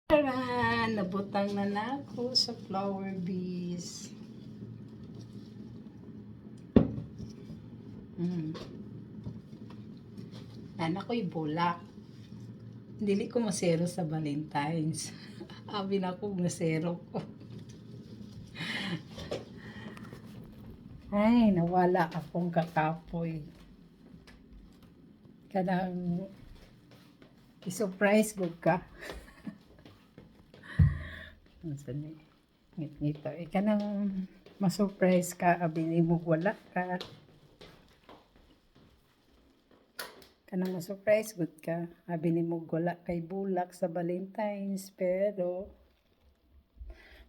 Taran! Nabutang na nako sa flower bees. Anak ko'y bulak. Dili ko masero sa Valentine's. Abi na ko masero ko. Ay, nawala akong kakapoy. Kanang i-surprise ko ka. Saan ngito kanang ma-surprise ka, abili mo wala ka. Kanang ma-surprise good ka, abili mo wala kay bulak sa Valentine's, pero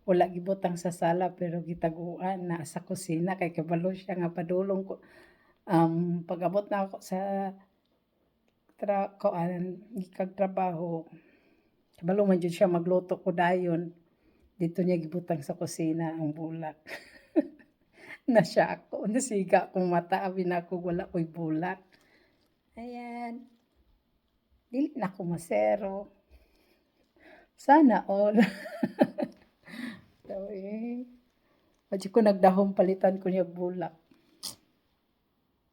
wala gibutang sa sala, pero gitaguan na sa kusina kay kabalo siya nga padulong ko. Pag-abot na ako sa gikag trabaho, kabalo man jud siya magluto ko dayon. Dito niya gibutang sa kusina ang bulak. Nasya ako, nasiga akong mata, abi na ako wala ko'y bulak. Ayan. Dili na ako masero. Sana all. So, Pwede ko nagdahong palitan ko niya bulak.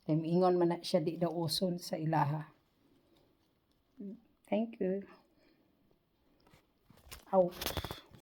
Kaya miingon man na siya di daw uson sa ilaha. Thank you. Out.